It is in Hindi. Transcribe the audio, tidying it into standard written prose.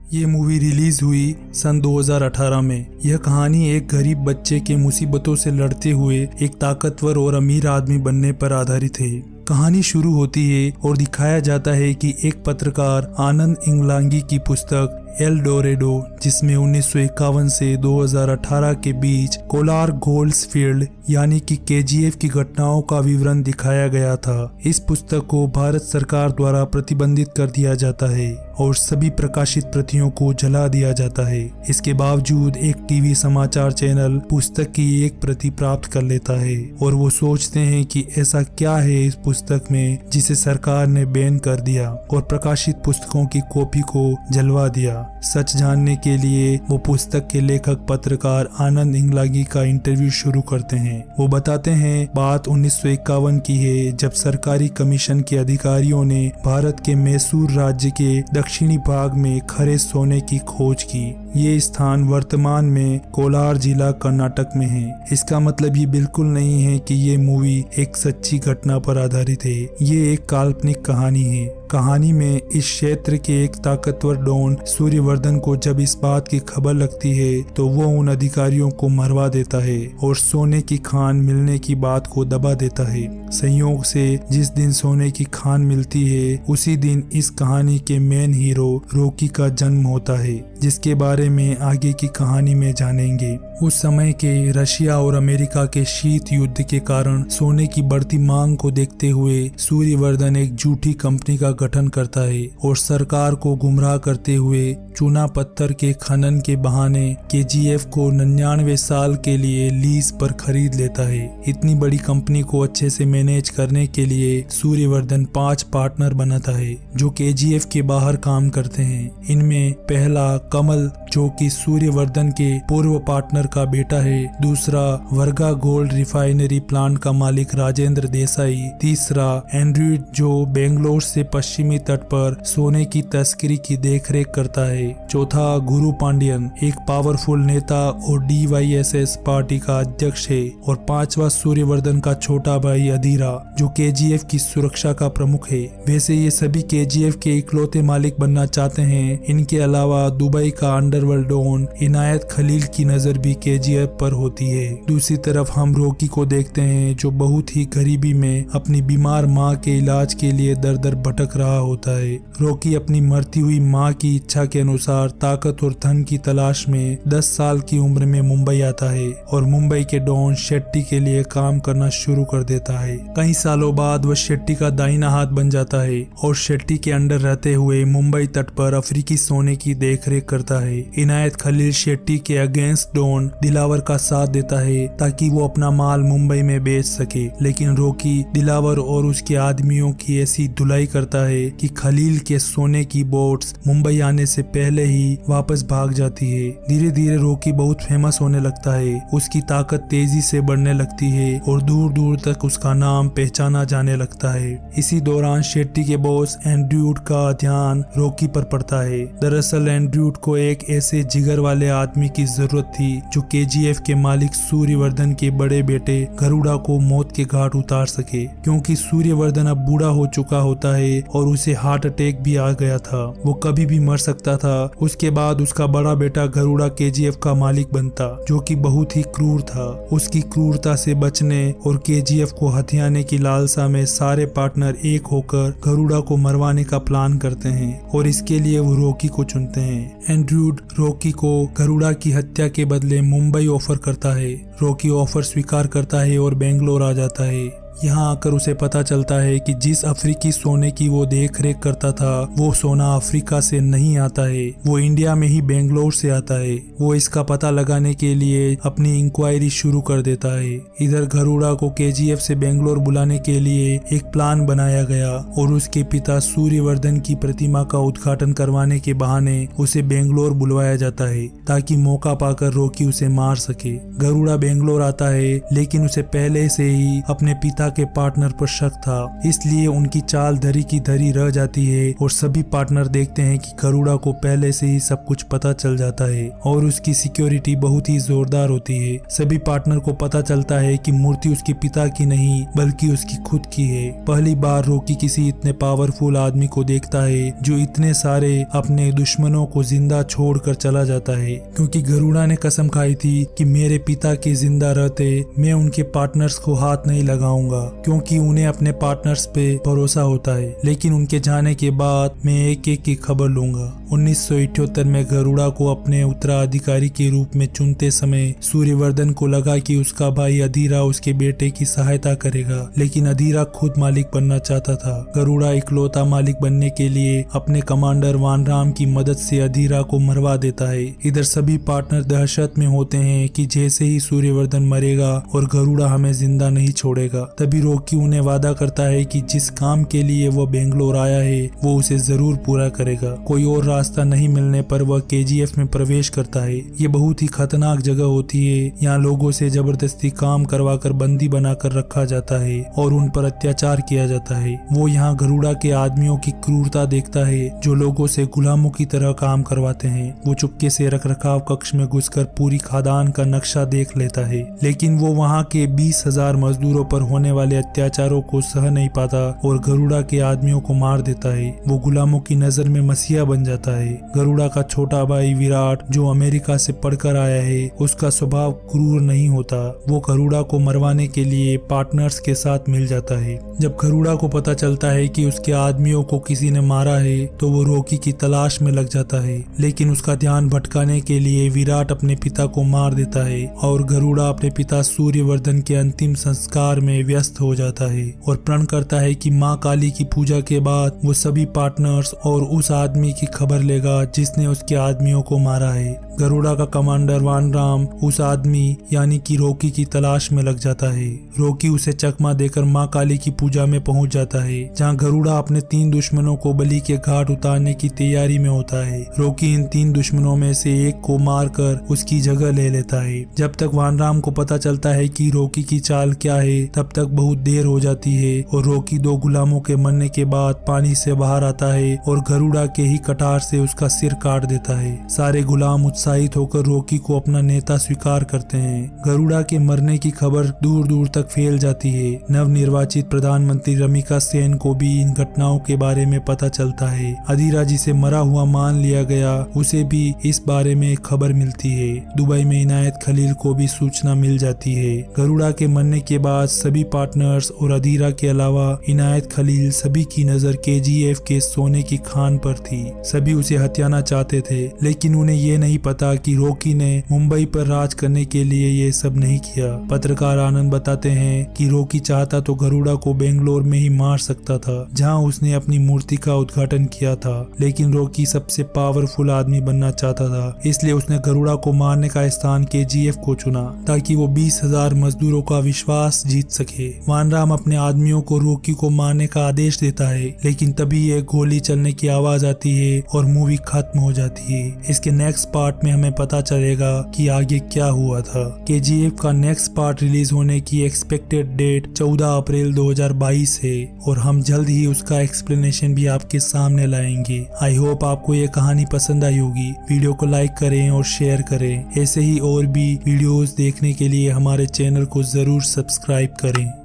ये मूवी रिलीज हुई सन 2018 में। यह कहानी एक गरीब बच्चे के मुसीबतों से लड़ते हुए एक ताकतवर और अमीर आदमी बनने पर आधारित है। कहानी शुरू होती है और दिखाया जाता है कि एक पत्रकार आनंद इंगलांगी की पुस्तक एल डोरेडो, जिसमें 1951 से 2018 के बीच कोलार गोल्ड्स फील्ड यानी कि केजीएफ की घटनाओं का विवरण दिखाया गया था। इस पुस्तक को भारत सरकार द्वारा प्रतिबंधित कर दिया जाता है और सभी प्रकाशित प्रतियों को जला दिया जाता है। इसके बावजूद एक टीवी समाचार चैनल पुस्तक की एक प्रति प्राप्त कर लेता है और वो सोचते हैं कि ऐसा क्या है इस पुस्तक में जिसे सरकार ने बैन कर दिया और प्रकाशित पुस्तकों की कॉपी को जलवा दिया। सच जानने के लिए वो पुस्तक के लेखक पत्रकार आनंद इंगलांगी का इंटरव्यू शुरू करते हैं। वो बताते हैं बात 1951 की है, जब सरकारी कमीशन के अधिकारियों ने भारत के मैसूर राज्य के दक्षिणी भाग में खरे सोने की खोज की। ये स्थान वर्तमान में कोलार जिला कर्नाटक में है। इसका मतलब ये बिल्कुल नहीं है कि ये मूवी एक सच्ची घटना पर आधारित है। ये एक काल्पनिक कहानी है। कहानी में इस क्षेत्र के एक ताकतवर डॉन सूर्यवर्धन को जब इस बात की खबर लगती है तो वो उन अधिकारियों को मरवा देता है और सोने की खान मिलने की बात को दबा देता है। संयोग से जिस दिन सोने की खान मिलती है उसी दिन इस कहानी के मेन हीरो रॉकी का जन्म होता है, जिसके बारे में आगे की कहानी में जानेंगे। उस समय के रशिया और अमेरिका के शीत युद्ध के कारण सोने की बढ़ती मांग को देखते हुए सूर्यवर्धन एक झूठी कंपनी का गठन करता है और सरकार को गुमराह करते हुए चूना पत्थर के खनन के बहाने केजीएफ को 99 साल के लिए लीज पर खरीद लेता है। इतनी बड़ी कंपनी को अच्छे से मैनेज करने के लिए सूर्यवर्धन 5 पार्टनर बनाता है जो केजीएफ के बाहर काम करते हैं। इनमें पहला कमल, जो कि सूर्यवर्धन के पूर्व पार्टनर का बेटा है। दूसरा वर्गा गोल्ड रिफाइनरी प्लांट का मालिक राजेंद्र देसाई। तीसरा एंड्रयू, जो बेंगलोर से पश्चिमी तट पर सोने की तस्करी की देखरेख करता है। चौथा गुरु पांडियन, एक पावरफुल नेता और डीवाईएसएस पार्टी का अध्यक्ष है। और पांचवा सूर्यवर्धन का छोटा भाई अधीरा, जो केजीएफ की सुरक्षा का प्रमुख है। वैसे ये सभी केजीएफ के इकलौते मालिक बनना चाहते हैं। इनके अलावा दुबई का अंडरवर्ल्ड डॉन इनायत खलील की नजर भी केजीएफ पर होती है। दूसरी तरफ हम रॉकी को देखते हैं, जो बहुत ही गरीबी में अपनी बीमार माँ के इलाज के लिए दर दर भटक रहा होता है। रॉकी अपनी मरती हुई माँ की इच्छा के अनुसार ताकत और धन की तलाश में 10 साल की उम्र में मुंबई आता है और मुंबई के डॉन शेट्टी के लिए काम करना शुरू कर देता है। कई सालों बाद वह शेट्टी का दाहिना हाथ बन जाता है और शेट्टी के अंडर रहते हुए मुंबई तट पर अफ्रीकी सोने की देखरेख करता है। इनायत खलील शेट्टी के अगेंस्ट डॉन दिलावर का साथ देता है ताकि वो अपना माल मुंबई में बेच सके, लेकिन रॉकी दिलावर और उसके आदमियों की ऐसी धुलाई करता है कि खलील के सोने की बोट्स मुंबई आने से पहले ही वापस भाग जाती है। धीरे धीरे रॉकी बहुत फेमस होने लगता है। उसकी ताकत तेजी से बढ़ने लगती है और दूर दूर तक उसका नाम पहचाना जाने लगता है। इसी दौरान शेट्टी के बॉस एंड्रयू का ध्यान रॉकी पर पड़ता है। दरअसल एंड्रयू को एक ऐसे जिगर वाले आदमी की जरूरत थी जो केजीएफ के मालिक सूर्यवर्धन के बड़े बेटे गरुड़ा को मौत के घाट उतार सके, क्योंकि सूर्यवर्धन अब बूढ़ा हो चुका होता है और उसे हार्ट अटैक भी आ गया था। वो कभी भी मर सकता था। उसके बाद उसका बड़ा बेटा गरुड़ा केजीएफ का मालिक बनता, जो कि बहुत ही क्रूर था। उसकी क्रूरता से बचने और केजीएफ को हथियाने की लालसा में सारे पार्टनर एक होकर गरुड़ा को मरवाने का प्लान करते हैं और इसके लिए वो रॉकी को चुनते हैं। एंड्रयू रॉकी को गरुड़ा की हत्या के बदले मुंबई ऑफर करता है। रॉकी ऑफर स्वीकार करता है और बेंगलोर आ जाता है। यहाँ आकर उसे पता चलता है कि जिस अफ्रीकी सोने की वो देख रेख करता था वो सोना अफ्रीका से नहीं आता है, वो इंडिया में ही बेंगलोर से आता है। वो इसका पता लगाने के लिए अपनी इंक्वायरी शुरू कर देता है। इधर गरुड़ा को केजीएफ से बेंगलोर बुलाने के लिए एक प्लान बनाया गया और उसके पिता सूर्यवर्धन की प्रतिमा का उद्घाटन करवाने के बहाने उसे बेंगलोर बुलवाया जाता है ताकि मौका पाकर रॉकी उसे मार सके। गरुड़ा बेंगलोर आता है, लेकिन उसे पहले से ही अपने पिता पिता के पार्टनर पर शक था, इसलिए उनकी चाल धरी की धरी रह जाती है और सभी पार्टनर देखते हैं कि गरुड़ा को पहले से ही सब कुछ पता चल जाता है और उसकी सिक्योरिटी बहुत ही जोरदार होती है। सभी पार्टनर को पता चलता है कि मूर्ति उसके पिता की नहीं बल्कि उसकी खुद की है। पहली बार रॉकी किसी इतने पावरफुल आदमी को देखता है जो इतने सारे अपने दुश्मनों को जिंदा छोड़कर चला जाता है, क्योंकि गरुड़ा ने कसम खाई थी कि मेरे पिता के जिंदा रहते मैं उनके पार्टनर्स को हाथ नहीं लगाऊंगा, क्योंकि उन्हें अपने पार्टनर्स पे भरोसा होता है। लेकिन उनके जाने के बाद मैं एक एक की खबर लूंगा। 1978 में गरुड़ा को अपने उत्तराधिकारी के रूप में चुनते समय सूर्यवर्धन को लगा कि उसका भाई अधीरा उसके बेटे की सहायता करेगा, लेकिन अधीरा खुद मालिक बनना चाहता था। गरुड़ा इकलौता मालिक बनने के लिए अपने कमांडर वानराम की मदद से अधीरा को मरवा देता है। इधर सभी पार्टनर दहशत में होते हैं कि जैसे ही सूर्यवर्धन मरेगा और गरुड़ा हमें जिंदा नहीं छोड़ेगा। तभी रॉकी उन्हें वादा करता है कि जिस काम के लिए वह बेंगलोर आया है वो उसे जरूर पूरा करेगा। कोई और रास्ता नहीं मिलने पर वह केजीएफ में प्रवेश करता है। ये बहुत ही खतरनाक जगह होती है। यहाँ लोगों से जबरदस्ती काम करवाकर बंदी बनाकर रखा जाता है और उन पर अत्याचार किया जाता है। वो यहाँ गरुड़ा के आदमियों की क्रूरता देखता है जो लोगों से गुलामों की तरह काम करवाते हैं। वो चुपके से रखरखाव कक्ष में घुसकर पूरी खादान का नक्शा देख लेता है, लेकिन वो वहाँ के 20,000 मजदूरों पर होने वाले अत्याचारों को सह नहीं पाता और गरुड़ा के आदमियों को मार देता है। वो गुलामों की नजर में मसीहा बन जाता है। गरुड़ा का छोटा भाई विराट जो अमेरिका से पढ़कर आया है, उसका स्वभाव क्रूर नहीं होता। वो गरुड़ा को मरवाने के लिए पार्टनर्स के साथ मिल जाता है। जब गरुड़ा को पता चलता है कि उसके आदमियों को किसी ने मारा है तो वो रॉकी की तलाश में लग जाता है, लेकिन उसका ध्यान भटकाने के लिए विराट अपने पिता को मार देता है और गरुड़ा अपने पिता सूर्यवर्धन के अंतिम संस्कार में व्यस्त हो जाता है और प्रण करता है कि माँ काली की पूजा के बाद वो सभी पार्टनर्स और उस आदमी की खबर लेगा जिसने उसके आदमियों को मारा है। गरुड़ा का कमांडर वानराम उस आदमी यानी कि रॉकी की तलाश में लग जाता है। रॉकी उसे चकमा देकर माँ काली की पूजा में पहुंच जाता है, जहां गरुड़ा अपने 3 दुश्मनों को बलि के घाट उतारने की तैयारी में होता है। रॉकी इन 3 दुश्मनों में से एक को मारकर उसकी जगह ले लेता है। जब तक वानराम को पता चलता है कि रॉकी की चाल क्या है, तब तक बहुत देर हो जाती है और रॉकी 2 गुलामों के मरने के बाद पानी से बाहर आता है और गरुड़ा के ही कटार से उसका सिर काट देता है। सारे गुलाम उत्साहित होकर रॉकी को अपना नेता स्वीकार करते हैं। गरुड़ा के मरने की खबर दूर दूर तक फैल जाती है। नवनिर्वाचित प्रधानमंत्री रमिका सेन को भी इन घटनाओं के बारे में पता चलता है। अधीरा जिसे मरा हुआ मान लिया गया, उसे भी इस बारे में खबर मिलती है। दुबई में इनायत खलील को भी सूचना मिल जाती है। गरुड़ा के मरने के बाद सभी पार्टनर्स और अधीरा के अलावा इनायत खलील सभी की नजर केजीएफ के सोने की खान पर थी। सभी उसे हत्याना चाहते थे, लेकिन उन्हें ये नहीं पता कि रॉकी ने मुंबई पर राज करने के लिए ये सब नहीं किया। पत्रकार आनंद बताते हैं कि रॉकी चाहता तो गरुड़ा को बेंगलोर में ही मार सकता था, जहां उसने अपनी मूर्ति का उद्घाटन किया था, लेकिन रॉकी सबसे पावरफुल आदमी बनना चाहता था, इसलिए उसने गरुड़ा को मारने का स्थान केजीएफ को चुना ताकि वो 20,000 मजदूरों का विश्वास जीत सके। वानराम अपने आदमियों को रॉकी को मारने का आदेश देता है, लेकिन तभी एक गोली चलने की आवाज आती है और मूवी खत्म हो जाती है। इसके नेक्स्ट पार्ट में हमें पता चलेगा कि आगे क्या हुआ था। केजीएफ का नेक्स्ट पार्ट रिलीज होने की एक्सपेक्टेड डेट 14 अप्रैल 2022 है और हम जल्द ही उसका एक्सप्लेनेशन भी आपके सामने लाएंगे। आई होप आपको ये कहानी पसंद आई होगी। वीडियो को लाइक करें और शेयर करें। ऐसे ही और भी वीडियोस देखने के लिए हमारे चैनल को जरूर सब्सक्राइब करें।